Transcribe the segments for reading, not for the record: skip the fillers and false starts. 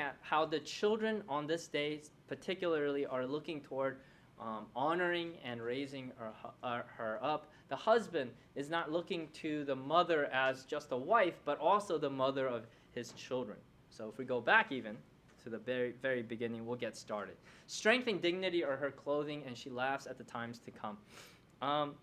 at how the children on this day particularly are looking toward honoring and raising her up. The husband is not looking to the mother as just a wife, but also the mother of his children. So if we go back even to the very, very beginning, we'll get started. Strength and dignity are her clothing, and she laughs at the times to come.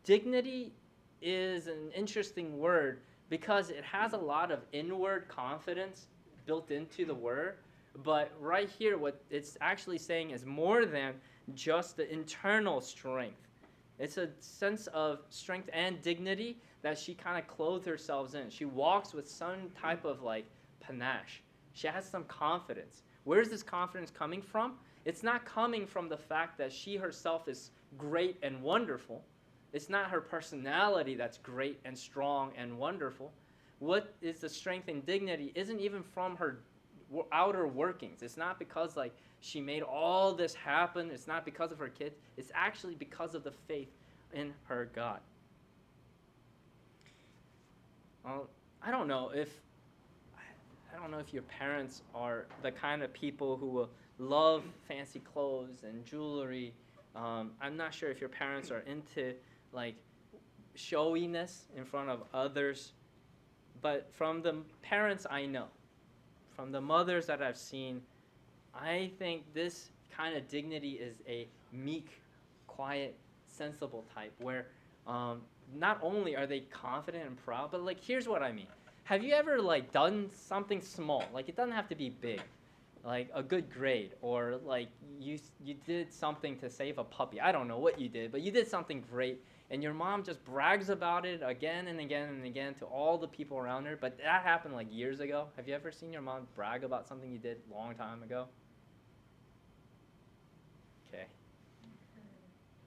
Dignity is an interesting word because it has a lot of inward confidence built into the word. But right here, what it's actually saying is more than just the internal strength. It's a sense of strength and dignity that she kind of clothes herself in. She walks with some type of like panache. She has some confidence. Where's this confidence coming from? It's not coming from the fact that she herself is great and wonderful. It's not her personality that's great and strong and wonderful. What is the strength and dignity isn't even from her outer workings. It's not because like she made all this happen. It's not because of her kids. It's actually because of the faith in her God. I don't know if your parents are the kind of people who will love fancy clothes and jewelry. I'm not sure if your parents are into like showiness in front of others. But from the parents I know, from the mothers that I've seen, I think this kind of dignity is a meek, quiet, sensible type where not only are they confident and proud, but like here's what I mean. Have you ever like done something small? Like it doesn't have to be big, like a good grade, or like you did something to save a puppy. I don't know what you did, but you did something great, and your mom just brags about it again and again and again to all the people around her. But that happened like years ago. Have you ever seen your mom brag about something you did a long time ago?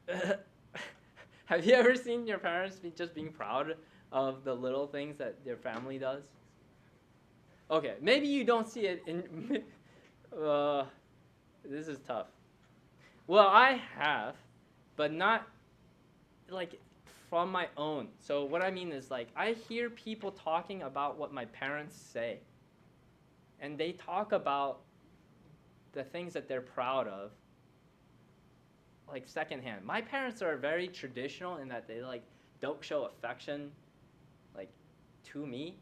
Okay. Have you ever seen your parents just being proud of the little things that their family does? Okay, maybe you don't see it in. This is tough. Well, I have, but not like from my own. So what I mean is like I hear people talking about what my parents say, and they talk about the things that they're proud of, like secondhand. My parents are very traditional in that they like don't show affection, like to me,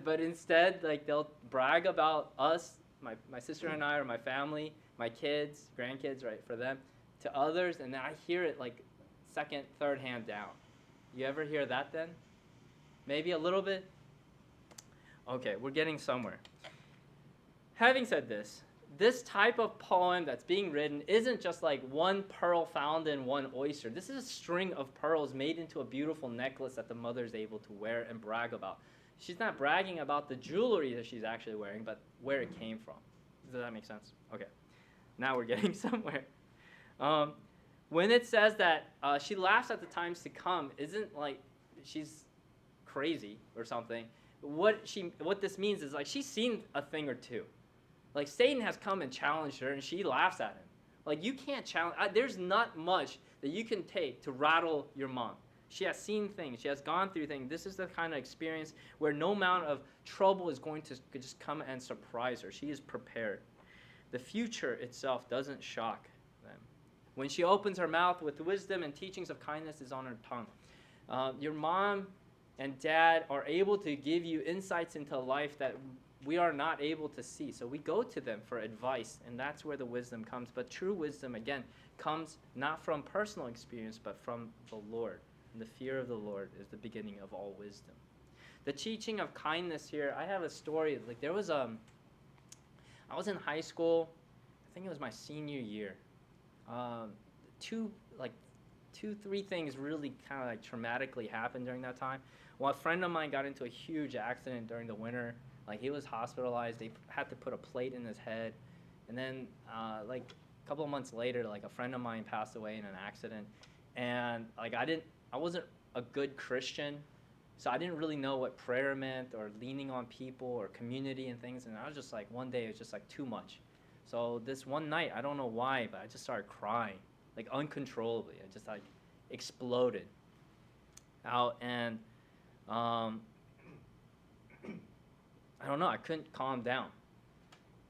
but instead like they'll brag about us, my sister and I, or my family, my kids, grandkids, right, for them, to others, and then I hear it like second, third hand down. You ever hear that then? Maybe a little bit? Okay, we're getting somewhere. Having said this, this type of poem that's being written isn't just like one pearl found in one oyster. This is a string of pearls made into a beautiful necklace that the mother is able to wear and brag about. She's not bragging about the jewelry that she's actually wearing, but where it came from. Does that make sense? Okay. Now we're getting somewhere. When it says that she laughs at the times to come, isn't like she's crazy or something. What this means is like she's seen a thing or two. Like Satan has come and challenged her, and she laughs at him. Like you can't challenge. There's not much that you can take to rattle your mom. She has seen things. She has gone through things. This is the kind of experience where no amount of trouble is going to just come and surprise her. She is prepared. The future itself doesn't shock them. When she opens her mouth with wisdom and teachings of kindness is on her tongue. Your mom and dad are able to give you insights into life that we are not able to see. So we go to them for advice, and that's where the wisdom comes. But true wisdom, again, comes not from personal experience, but from the Lord. And the fear of the Lord is the beginning of all wisdom. The teaching of kindness here, I have a story. Like there was I was in high school. I think it was my senior year. Two, three things really kind of like traumatically happened during that time. Well, a friend of mine got into a huge accident during the winter. Like he was hospitalized. They had to put a plate in his head, and then like a couple of months later, like a friend of mine passed away in an accident, and like I wasn't a good Christian, so I didn't really know what prayer meant or leaning on people or community and things. And I was just like one day it was just like too much. So this one night, I don't know why, but I just started crying like uncontrollably. I just like exploded out, and I don't know, I couldn't calm down.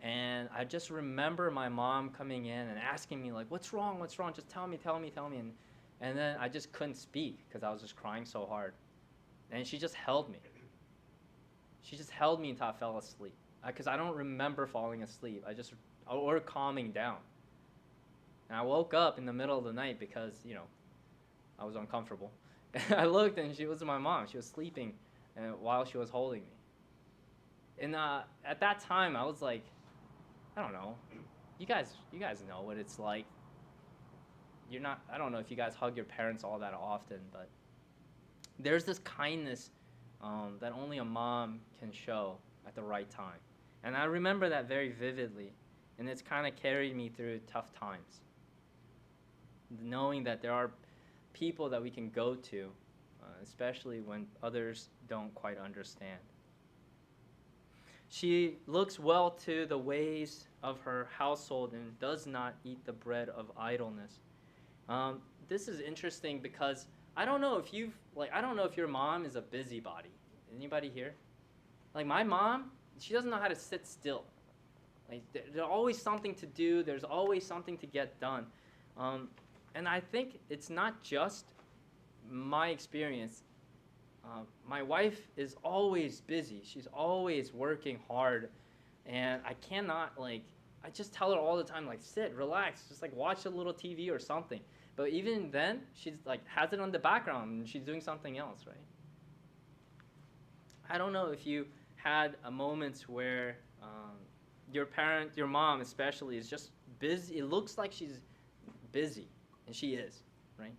And I just remember my mom coming in and asking me, like, what's wrong? What's wrong? Just tell me, tell me, tell me. And then I just couldn't speak because I was just crying so hard. And she just held me. She just held me until I fell asleep. Because I don't remember falling asleep. Or calming down. And I woke up in the middle of the night because, I was uncomfortable. And I looked and she was my mom. She was sleeping while she was holding me. And at that time, I was like, I don't know. You guys know what it's like. I don't know if you guys hug your parents all that often, but there's this kindness that only a mom can show at the right time. And I remember that very vividly, and it's kind of carried me through tough times. Knowing that there are people that we can go to, especially when others don't quite understand. She looks well to the ways of her household and does not eat the bread of idleness. This is interesting because I don't know if your mom is a busybody. Anybody here? Like my mom, she doesn't know how to sit still. Like there's always something to do. There's always something to get done. And I think it's not just my experience. My wife is always busy. She's always working hard. And I cannot, I just tell her all the time, sit, relax, just, watch a little TV or something. But even then, she's, has it on the background, and she's doing something else, right? I don't know if you had moments where your mom especially, is just busy. It looks like she's busy, and she is, right?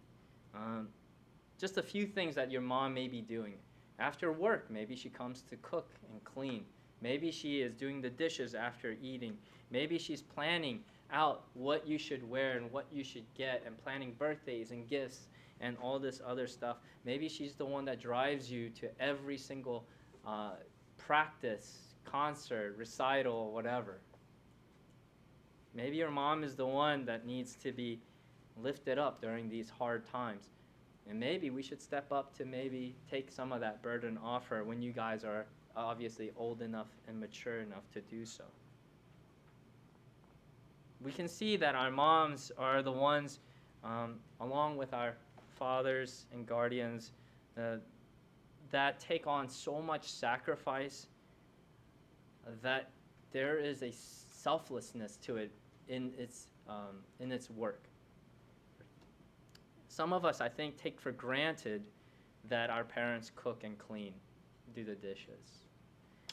Just a few things that your mom may be doing. After work, maybe she comes to cook and clean. Maybe she is doing the dishes after eating. Maybe she's planning out what you should wear and what you should get and planning birthdays and gifts and all this other stuff. Maybe she's the one that drives you to every single practice, concert, recital, whatever. Maybe your mom is the one that needs to be lifted up during these hard times. And maybe we should step up to maybe take some of that burden off her when you guys are obviously old enough and mature enough to do so. We can see that our moms are the ones, along with our fathers and guardians, that take on so much sacrifice that there is a selflessness to it in its work. Some of us, I think, take for granted that our parents cook and clean, do the dishes.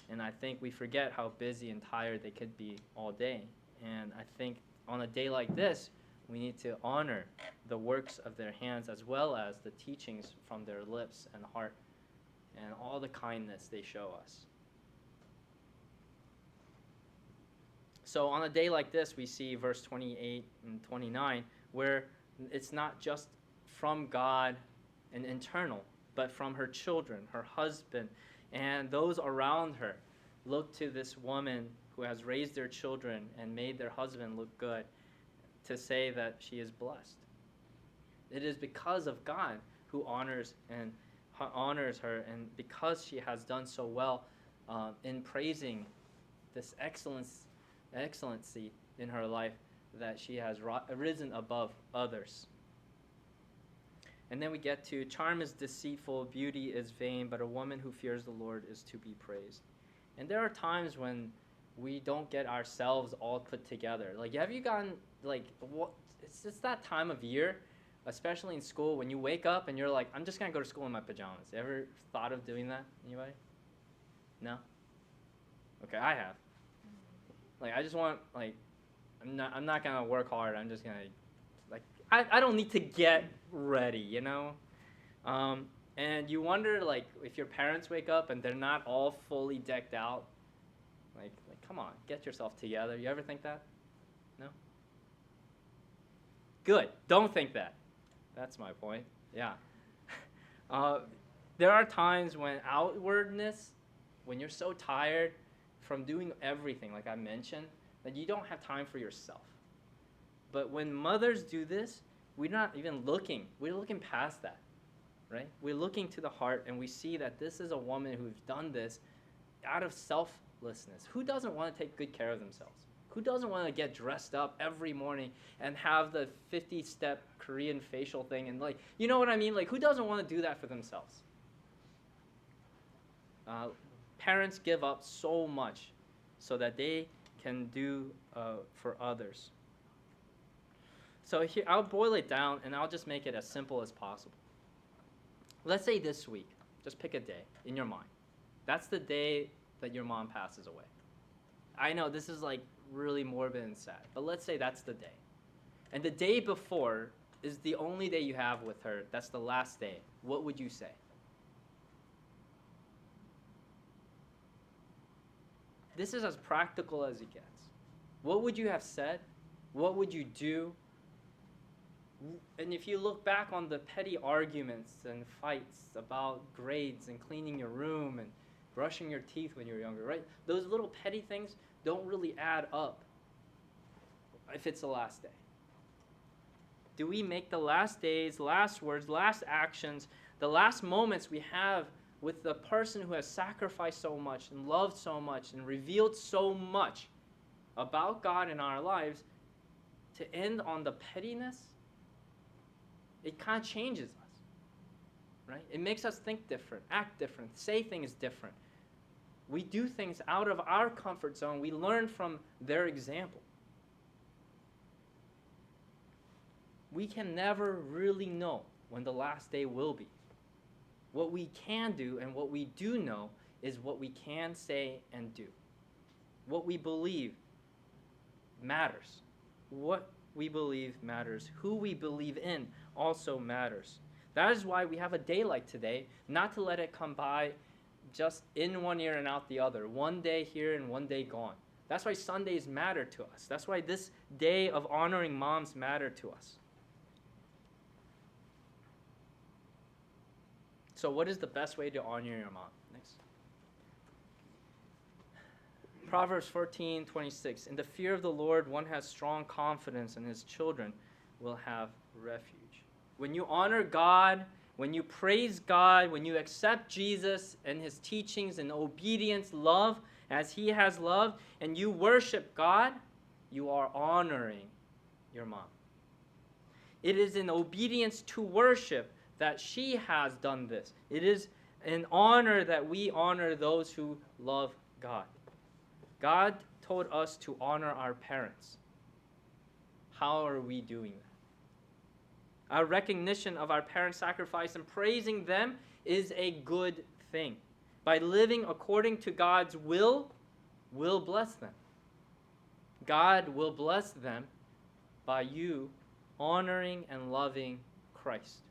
And I think we forget how busy and tired they could be all day. And I think on a day like this, we need to honor the works of their hands as well as the teachings from their lips and heart and all the kindness they show us. So on a day like this, we see verse 28 and 29, where it's not just from God and internal, but from her children, her husband, and those around her. Look to this woman who has raised their children and made their husband look good to say that she is blessed. It is because of God who honors her, and because she has done so well in praising this excellency in her life, that she has risen above others. And then we get to, charm is deceitful, beauty is vain, but a woman who fears the Lord is to be praised. And there are times when we don't get ourselves all put together. Have you gotten, it's just that time of year, especially in school, when you wake up and you're like, I'm just going to go to school in my pajamas. You ever thought of doing that? Anybody? No? Okay, I have. I just want, I'm not going to work hard. I'm just going to, I don't need to get ready, you know? And you wonder, if your parents wake up and they're not all fully decked out, come on, get yourself together. You ever think that? No? Good. Don't think that. That's my point. Yeah. There are times when outwardness, when you're so tired from doing everything, like I mentioned, that you don't have time for yourself. But when mothers do this, we're not even looking. We're looking past that, right? We're looking to the heart, and we see that this is a woman who's done this out of selflessness. Who doesn't want to take good care of themselves? Who doesn't want to get dressed up every morning and have the 50-step Korean facial thing and like, you know what I mean? Like, who doesn't want to do that for themselves? Parents give up so much so that they can do for others. So here, I'll boil it down and I'll just make it as simple as possible. Let's say this week, just pick a day in your mind. That's the day that your mom passes away. I know this is like really morbid and sad, but let's say that's the day. And the day before is the only day you have with her. That's the last day. What would you say? This is as practical as it gets. What would you have said? What would you do? And if you look back on the petty arguments and fights about grades and cleaning your room and brushing your teeth when you're younger, right? Those little petty things don't really add up if it's the last day. Do we make the last days, last words, last actions, the last moments we have with the person who has sacrificed so much and loved so much and revealed so much about God in our lives to end on the pettiness? It kind of changes us, right? It makes us think different, act different, say things different. We do things out of our comfort zone. We learn from their example. We can never really know when the last day will be. What we can do and what we do know is what we can say and do. What we believe matters. What we believe matters. Who we believe in also matters. That is why we have a day like today, not to let it come by just in one ear and out the other. One day here and one day gone. That's why Sundays matter to us. That's why this day of honoring moms matter to us. So what is the best way to honor your mom? Next. Proverbs 14:26. In the fear of the Lord, one has strong confidence, and his children will have refuge. When you honor God, when you praise God, when you accept Jesus and his teachings in obedience, love, as he has loved, and you worship God, you are honoring your mom. It is in obedience to worship that she has done this. It is an honor that we honor those who love God. God told us to honor our parents. How are we doing that? Our recognition of our parents' sacrifice and praising them is a good thing. By living according to God's will, we'll bless them. God will bless them by you honoring and loving Christ.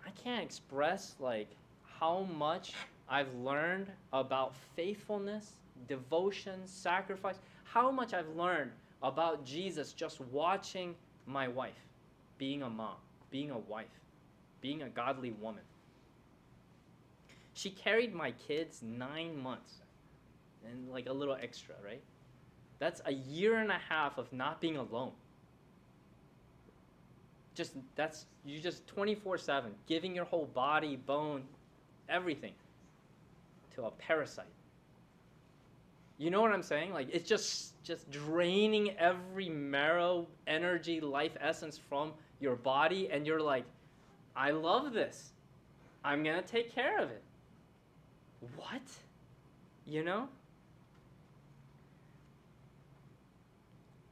I can't express like how much I've learned about faithfulness, devotion, sacrifice, how much I've learned about Jesus just watching my wife, being a mom, being a wife, being a godly woman. She carried my kids 9 months and like a little extra, right? That's a year and a half of not being alone. You just 24/7, giving your whole body, bone, everything to a parasite. You know what I'm saying? Like it's just draining every marrow, energy, life essence from your body, and you're like, I love this. I'm gonna take care of it. What? You know?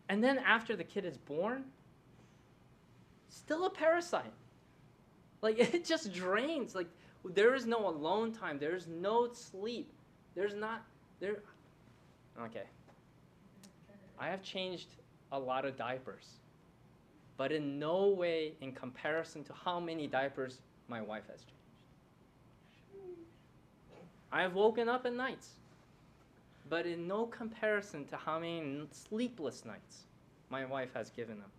And then after the kid is born, still a parasite. Like it just drains. Like there is no alone time. There's no sleep. Okay. I have changed a lot of diapers, but in no way in comparison to how many diapers my wife has changed. I have woken up at nights, but in no comparison to how many sleepless nights my wife has given them.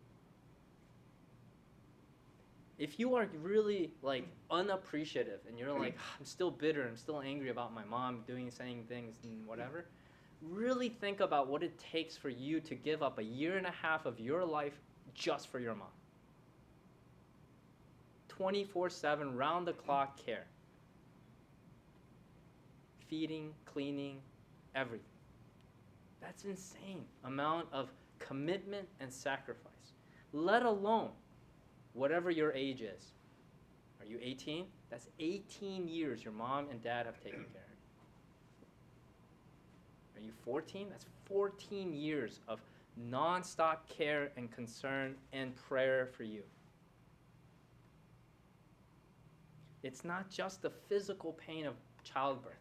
If you are really like unappreciative and you're like, I'm still bitter, I'm still angry about my mom saying things and whatever, really think about what it takes for you to give up a year and a half of your life just for your mom. 24/7, round the clock care. feeding, cleaning, everything. That's insane amount of commitment and sacrifice, let alone whatever your age is. Are you 18? That's 18 years your mom and dad have taken care of you. Are you 14? That's 14 years of nonstop care and concern and prayer for you. It's not just the physical pain of childbirth.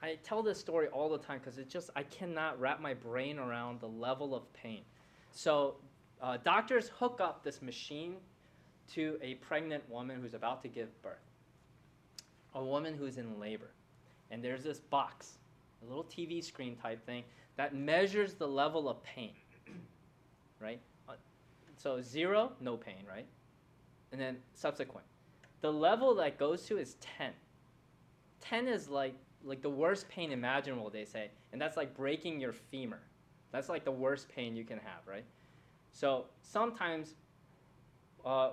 I tell this story all the time because I cannot wrap my brain around the level of pain. So doctors hook up this machine to a pregnant woman who's about to give birth, a woman who's in labor. And there's this box, a little TV screen type thing, that measures the level of pain, right? So 0, no pain, right? And then subsequent. The level that goes to is 10. 10 is like the worst pain imaginable, they say. And that's like breaking your femur. That's like the worst pain you can have, right? So sometimes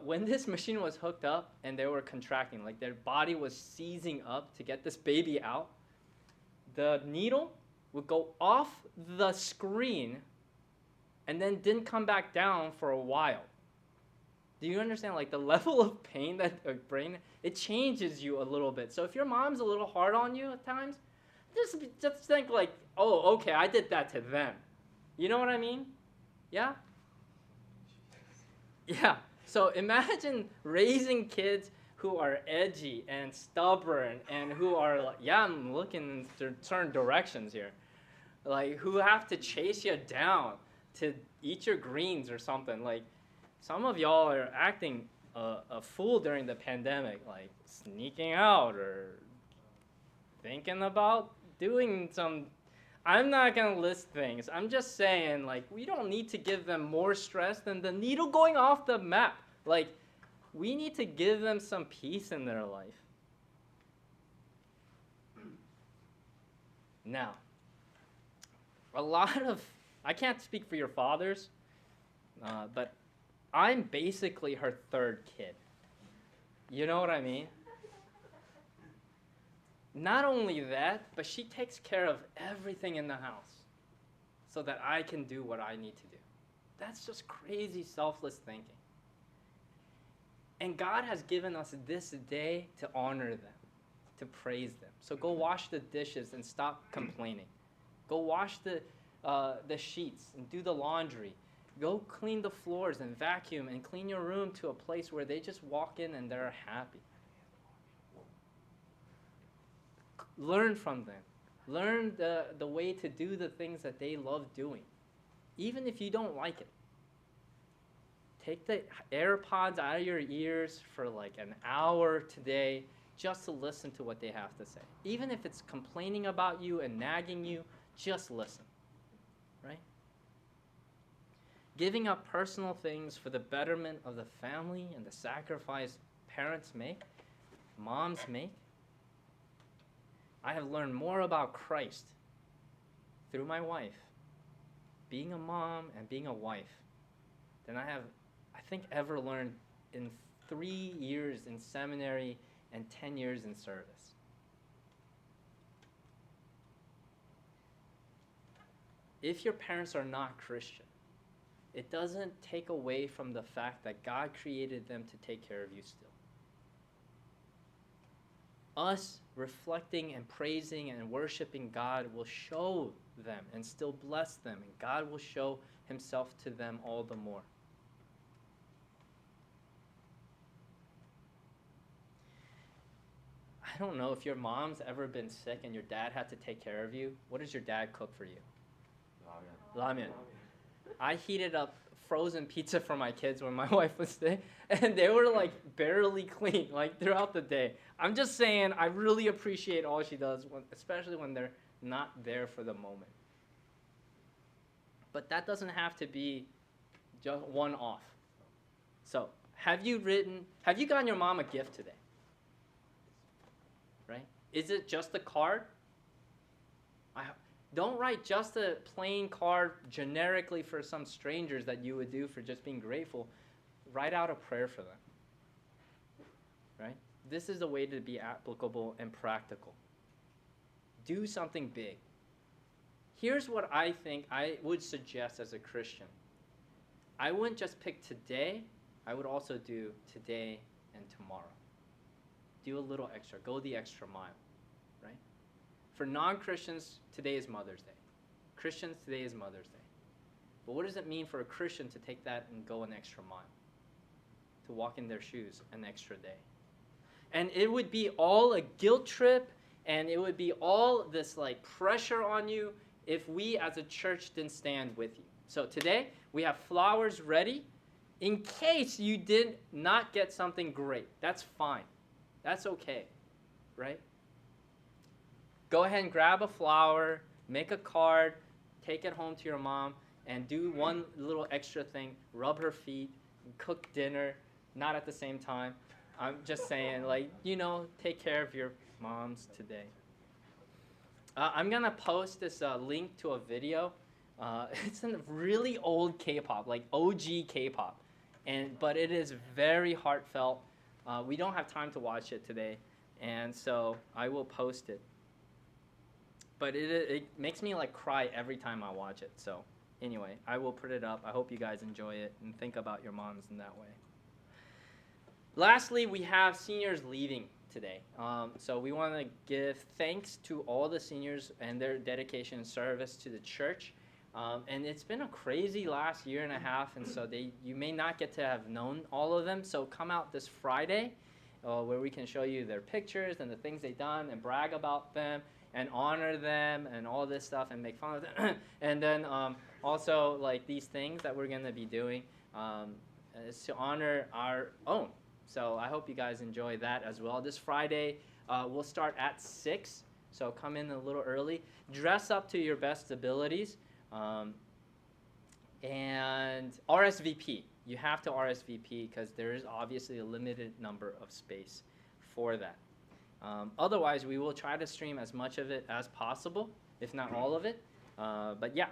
when this machine was hooked up and they were contracting, like their body was seizing up to get this baby out, the needle would go off the screen and then didn't come back down for a while. Do you understand, like, the level of pain that a brain, it changes you a little bit. So if your mom's a little hard on you at times, just think like, oh, okay, I did that to them. You know what I mean? Yeah? Yeah. So imagine raising kids who are edgy and stubborn and who are like, yeah, I'm looking in certain directions here. Like, who have to chase you down to eat your greens or something. Like, some of y'all are acting a fool during the pandemic, like sneaking out or thinking about doing some. I'm not going to list things. I'm just saying, like, we don't need to give them more stress than the needle going off the map. Like, we need to give them some peace in their life. Now, a lot of, I can't speak for your fathers, but I'm basically her third kid. You know what I mean? Not only that, but she takes care of everything in the house so that I can do what I need to do. That's just crazy selfless thinking. And God has given us this day to honor them, to praise them. So go wash the dishes and stop complaining. Go wash the sheets and do the laundry. Go clean the floors and vacuum and clean your room to a place where they just walk in and they're happy. Learn from them. Learn the way to do the things that they love doing, even if you don't like it. Take the AirPods out of your ears for like an hour today just to listen to what they have to say. Even if it's complaining about you and nagging you, just listen, right? Giving up personal things for the betterment of the family and the sacrifice parents make, moms make. I have learned more about Christ through my wife, being a mom and being a wife, than I have, I think, ever learned in 3 years in seminary and 10 years in service. If your parents are not Christian, it doesn't take away from the fact that God created them to take care of you still. Us reflecting and praising and worshiping God will show them and still bless them, and God will show himself to them all the more. I don't know if your mom's ever been sick and your dad had to take care of you. What does your dad cook for you? Ramen. I heated up frozen pizza for my kids when my wife was sick, and they were like barely clean like throughout the day. I'm just saying, I really appreciate all she does, especially when they're not there for the moment. But that doesn't have to be just one off. So, have you gotten your mom a gift today? Right? Is it just a card? Don't write just a plain card generically for some strangers that you would do for just being grateful. Write out a prayer for them. Right? This is a way to be applicable and practical. do something big. Here's what I think I would suggest as a Christian. I wouldn't just pick today, I would also do today and tomorrow. Do a little extra, go the extra mile, right? For non-Christians, today is Mother's Day. Christians, today is Mother's Day. But what does it mean for a Christian to take that and go an extra mile? To walk in their shoes an extra day. And it would be all a guilt trip, and it would be all this like pressure on you if we as a church didn't stand with you. So today, we have flowers ready in case you did not get something great. That's fine. That's okay, right? Go ahead and grab a flower, make a card, take it home to your mom, and do one little extra thing. Rub her feet, cook dinner, not at the same time. I'm just saying, like, take care of your moms today. I'm going to post this link to a video. It's a really old K-pop, like OG K-pop. But it is very heartfelt. We don't have time to watch it today, and so I will post it. But it makes me like cry every time I watch it. So anyway, I will put it up. I hope you guys enjoy it and think about your moms in that way. Lastly, we have seniors leaving today. So we want to give thanks to all the seniors and their dedication and service to the church. And it's been a crazy last year and a half, and so you may not get to have known all of them. So come out this Friday where we can show you their pictures and the things they've done and brag about them and honor them and all this stuff and make fun of them. And then also like these things that we're going to be doing is to honor our own. So I hope you guys enjoy that as well. This Friday, we'll start at 6, so come in a little early. Dress up to your best abilities. And RSVP. You have to RSVP because there is obviously a limited number of space for that. Otherwise, we will try to stream as much of it as possible, if not all of it. But yeah,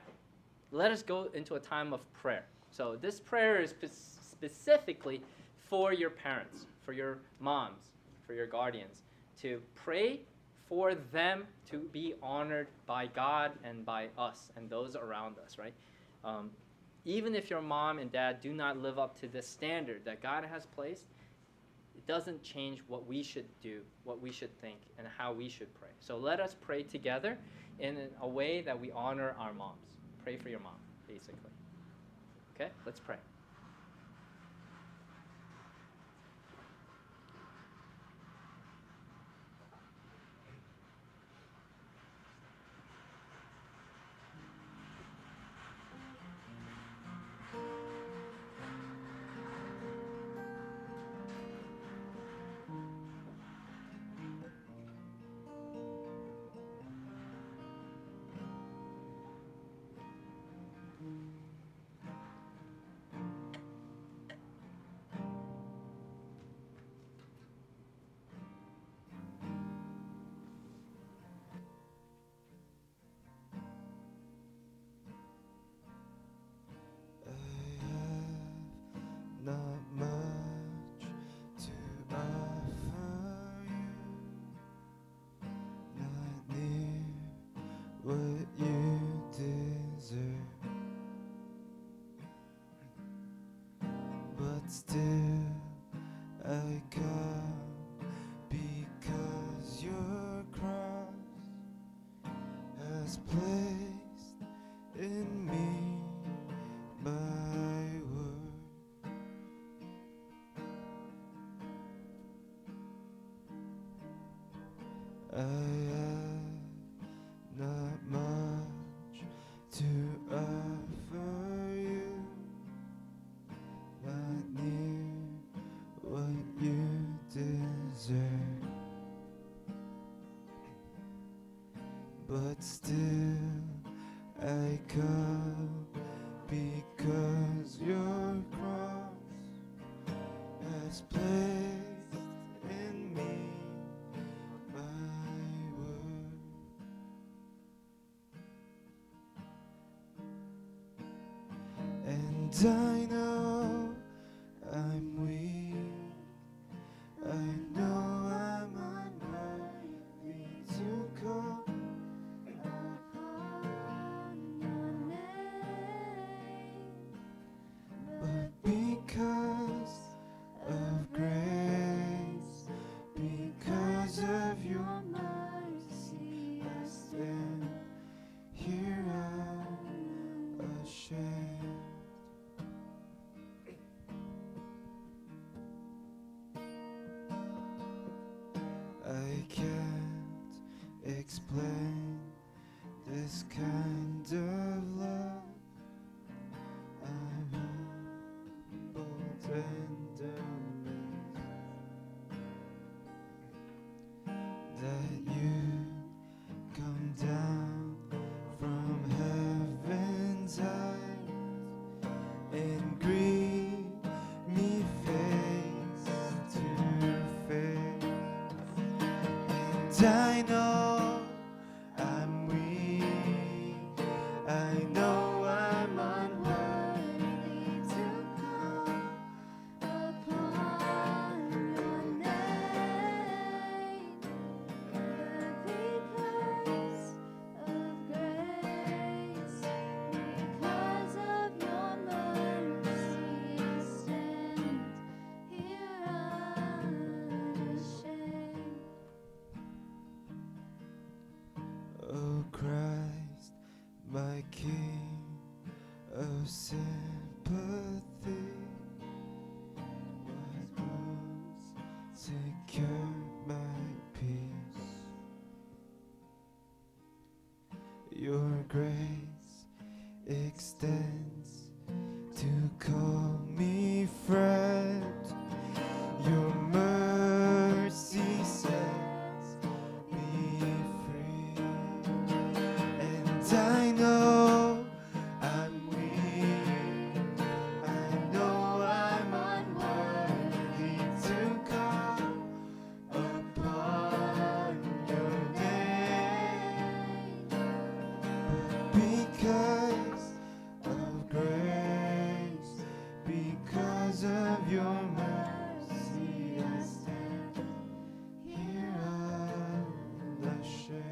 let us go into a time of prayer. So this prayer is specifically for your parents, for your moms, for your guardians, to pray for them to be honored by God and by us and those around us, right? Even if your mom and dad do not live up to the standard that God has placed, it doesn't change what we should do, what we should think, and how we should pray. So let us pray together in a way that we honor our moms. Pray for your mom, basically. Okay, let's pray. Not much to offer you, not near what you deserve, but still I come because your cross has placed in me my word. I have not much to offer you, not near what you deserve, but still I come because your cross has placed in me my word. And I know I'm weak, I know I'm unworthy to come find this kind of love. I'm humbled and amazed that you come down from heaven's heights and greet me face to face. And I know I'm weak, I know I'm unworthy to come upon your name, but because of grace, because of your mercy, I stand here unashamed. Oh Christ, my King of sympathy, my wounds secure my peace. Your grace extends to call me friend. Your mercy sets me free. And I know I'm weak, I know I'm unworthy to come upon your name, but because of grace, because of your mercy, I stand here unashamed.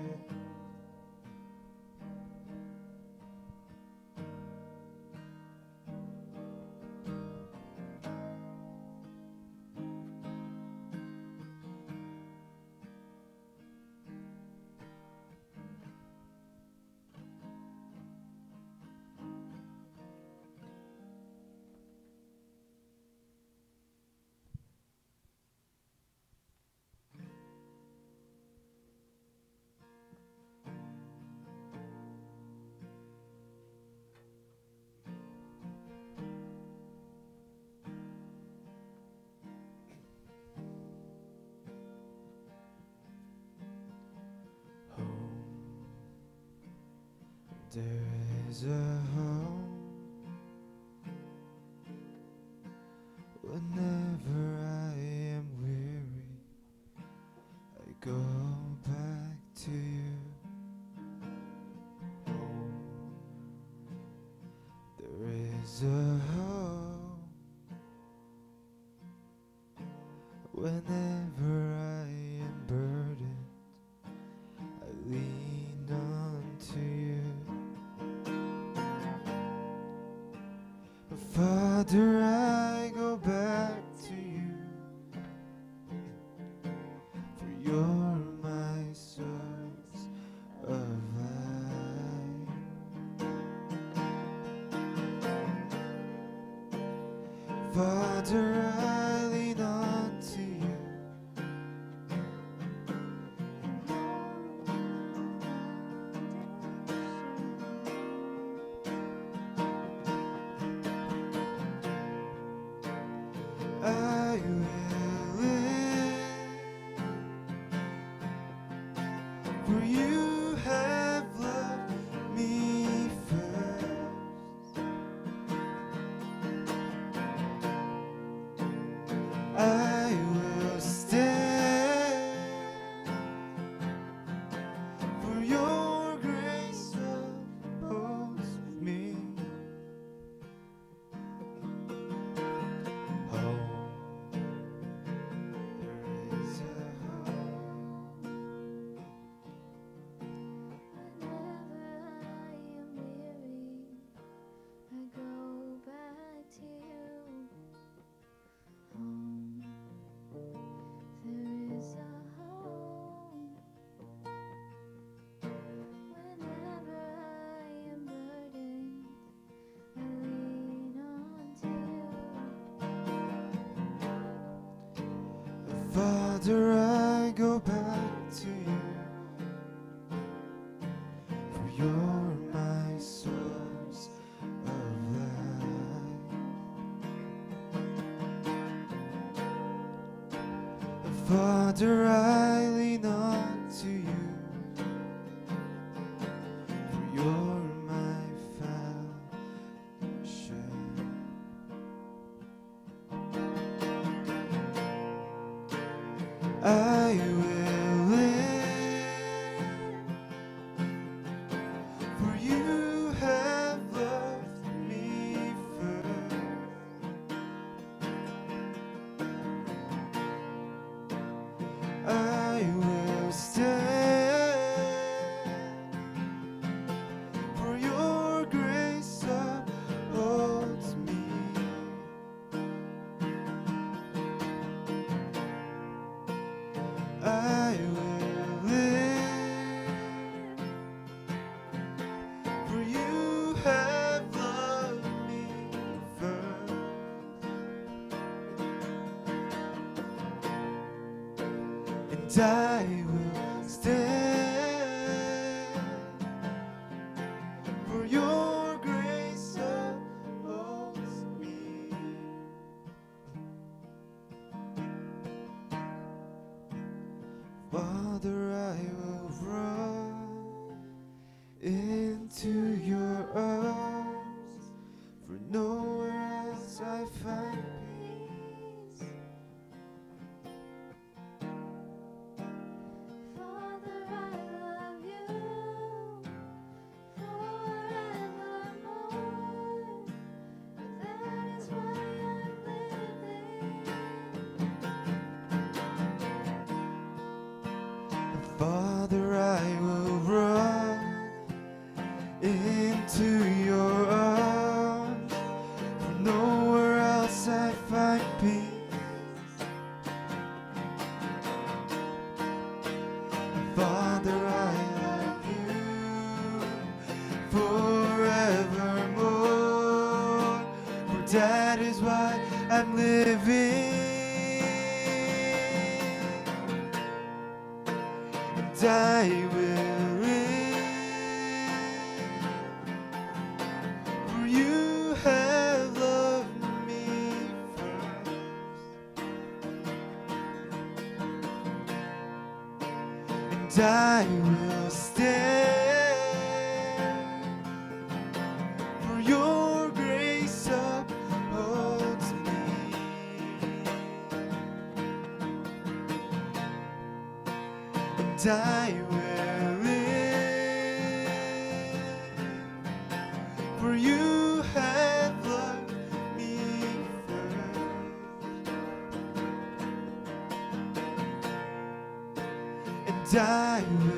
Home, there is a home whenever I am weary. I go back to you. Home, there is a home whenever I am burdened. I lean on to you. Father, I go back to you, for you're my source of life. Father, I lean on to you. I will live, for you have loved me first. I will stand, for your grace upholds me. Home, there is a home. Whenever I am weary, I go back to you. Home, there is a home. Whenever I am burdened, I lean on to you. Father, I go back to you. you're my source of life. Father, I lean on to you, for you're my foundation. I will live, for you have loved me first. I will stand, for your grace upholds me. I will live, for you have loved me first. And I will stand, for your grace upholds me. Father, I will run into your arms, for nowhere else I find peace. Father, I love you forevermore. That is why I'm living. Father, I will run into your arms, for nowhere else I find peace. Father, I love you forevermore, for that is why I'm living. And I will live, for you have loved me first. And I will stand, for your grace upholds me. And I will live, for you have loved me first. And I will